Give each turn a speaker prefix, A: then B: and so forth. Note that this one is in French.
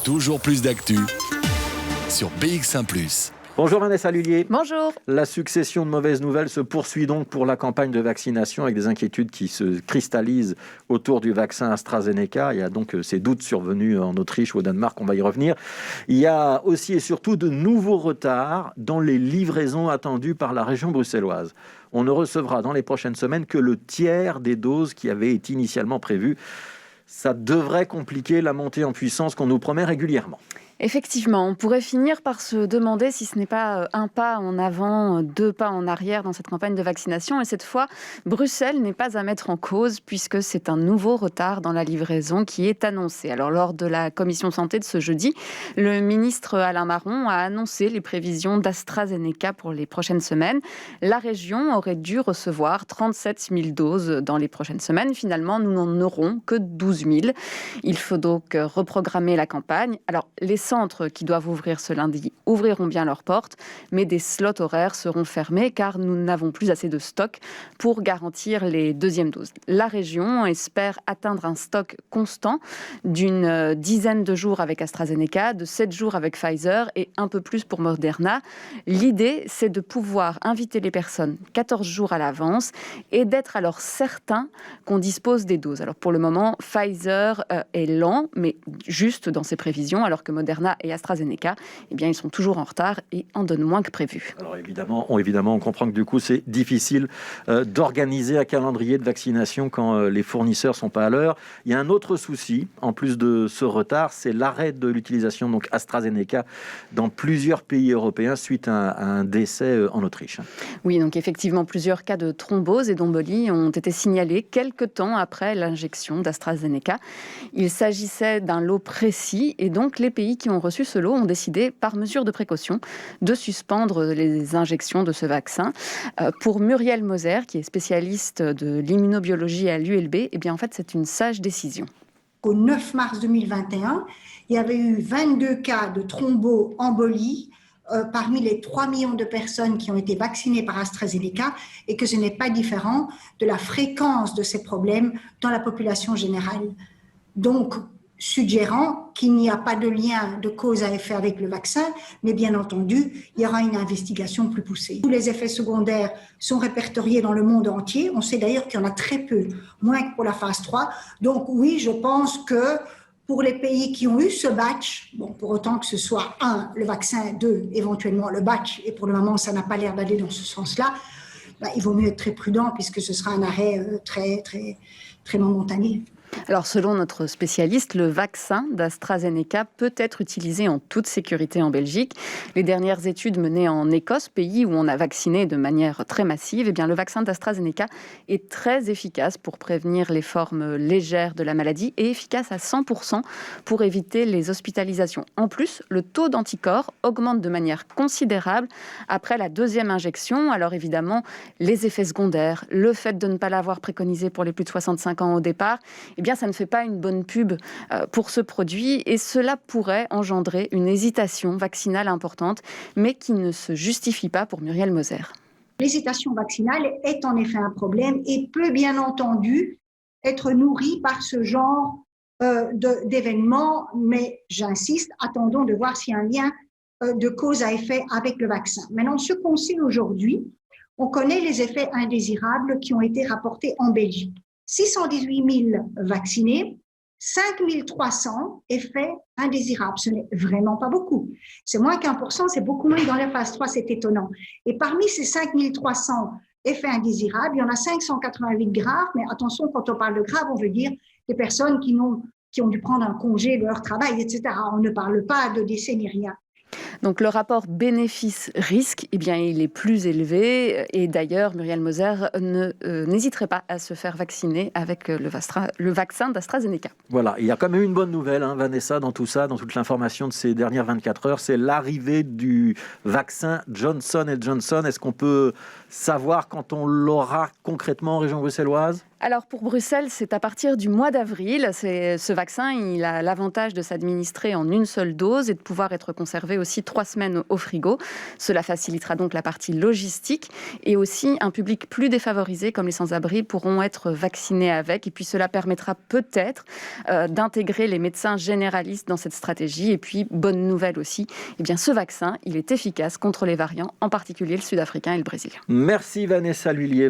A: Toujours plus d'actu sur BX1 +.
B: Bonjour Vanessa Lullier.
C: Bonjour.
B: La succession de mauvaises nouvelles se poursuit donc pour la campagne de vaccination avec des inquiétudes qui se cristallisent autour du vaccin AstraZeneca. Il y a donc ces doutes survenus en Autriche ou au Danemark, on va y revenir. Il y a aussi et surtout de nouveaux retards dans les livraisons attendues par la région bruxelloise. On ne recevra dans les prochaines semaines que le tiers des doses qui avaient été initialement prévues. Ça devrait compliquer la montée en puissance qu'on nous promet régulièrement.
C: Effectivement, on pourrait finir par se demander si ce n'est pas un pas en avant, deux pas en arrière dans cette campagne de vaccination. Et cette fois, Bruxelles n'est pas à mettre en cause puisque c'est un nouveau retard dans la livraison qui est annoncé. Alors, lors de la commission santé de ce jeudi, le ministre Alain Marron a annoncé les prévisions d'AstraZeneca pour les prochaines semaines. La région aurait dû recevoir 37 000 doses dans les prochaines semaines. Finalement, nous n'en aurons que 12 000. Il faut donc reprogrammer la campagne. Alors, les centres qui doivent ouvrir ce lundi ouvriront bien leurs portes, mais des slots horaires seront fermés car nous n'avons plus assez de stock pour garantir les deuxièmes doses. La région espère atteindre un stock constant d'une dizaine de jours avec AstraZeneca, de 7 jours avec Pfizer et un peu plus pour Moderna. L'idée, c'est de pouvoir inviter les personnes 14 jours à l'avance et d'être alors certain qu'on dispose des doses. Alors pour le moment, Pfizer est lent, mais juste dans ses prévisions, alors que Moderna et AstraZeneca, eh bien, ils sont toujours en retard et en donnent moins que prévu.
B: Alors évidemment, on comprend que du coup, c'est difficile d'organiser un calendrier de vaccination quand les fournisseurs ne sont pas à l'heure. Il y a un autre souci, en plus de ce retard, c'est l'arrêt de l'utilisation donc AstraZeneca dans plusieurs pays européens suite à un décès en Autriche.
C: Oui, donc effectivement, plusieurs cas de thrombose et d'embolie ont été signalés quelques temps après l'injection d'AstraZeneca. Il s'agissait d'un lot précis et donc les pays qui ont reçu ce lot ont décidé, par mesure de précaution, de suspendre les injections de ce vaccin. Pour Muriel Moser, qui est spécialiste de l'immunobiologie à l'ULB, eh bien, en fait, c'est une sage décision.
D: Au 9 mars 2021, il y avait eu 22 cas de thromboembolie parmi les 3 millions de personnes qui ont été vaccinées par AstraZeneca et que ce n'est pas différent de la fréquence de ces problèmes dans la population générale. Donc, suggérant qu'il n'y a pas de lien de cause à effet avec le vaccin, mais bien entendu, il y aura une investigation plus poussée. Tous les effets secondaires sont répertoriés dans le monde entier. On sait d'ailleurs qu'il y en a très peu, moins que pour la phase 3. Donc oui, je pense que pour les pays qui ont eu ce batch, bon, pour autant que ce soit 1, le vaccin, 2, éventuellement le batch, et pour le moment, ça n'a pas l'air d'aller dans ce sens-là, il vaut mieux être très prudent puisque ce sera un arrêt très momentané.
C: Alors, selon notre spécialiste, le vaccin d'AstraZeneca peut être utilisé en toute sécurité en Belgique. Les dernières études menées en Écosse, pays où on a vacciné de manière très massive, eh bien, le vaccin d'AstraZeneca est très efficace pour prévenir les formes légères de la maladie et efficace à 100% pour éviter les hospitalisations. En plus, le taux d'anticorps augmente de manière considérable après la deuxième injection. Alors évidemment, les effets secondaires, le fait de ne pas l'avoir préconisé pour les plus de 65 ans au départ, eh bien, ça ne fait pas une bonne pub pour ce produit et cela pourrait engendrer une hésitation vaccinale importante, mais qui ne se justifie pas pour Muriel Moser.
D: L'hésitation vaccinale est en effet un problème et peut bien entendu être nourrie par ce genre d'événements, mais j'insiste, attendons de voir s'il y a un lien de cause à effet avec le vaccin. Maintenant, ce qu'on sait aujourd'hui, on connaît les effets indésirables qui ont été rapportés en Belgique. 618 000 vaccinés, 5 300 effets indésirables. Ce n'est vraiment pas beaucoup. C'est moins qu'1%, c'est beaucoup moins dans la phase 3, c'est étonnant. Et parmi ces 5 300 effets indésirables, il y en a 588 graves, mais attention, quand on parle de graves, on veut dire des personnes qui ont dû prendre un congé de leur travail, etc. On ne parle pas de décès ni rien.
C: Donc le rapport bénéfice-risque, eh bien, il est plus élevé. Et d'ailleurs, Muriel Moser n'hésiterait pas à se faire vacciner avec le vaccin d'AstraZeneca.
B: Voilà, il y a quand même une bonne nouvelle, Vanessa, dans tout ça, dans toute l'information de ces dernières 24 heures, c'est l'arrivée du vaccin Johnson & Johnson. Est-ce qu'on peut savoir quand on l'aura concrètement en région bruxelloise ?
C: Alors pour Bruxelles, c'est à partir du mois d'avril. Ce vaccin, il a l'avantage de s'administrer en une seule dose et de pouvoir être conservé aussi 3 semaines au frigo. Cela facilitera donc la partie logistique et aussi un public plus défavorisé comme les sans-abri pourront être vaccinés avec. Et puis cela permettra peut-être d'intégrer les médecins généralistes dans cette stratégie. Et puis, bonne nouvelle aussi, eh bien, ce vaccin, il est efficace contre les variants, en particulier le sud-africain et le brésilien.
B: Merci Vanessa Lhuillier.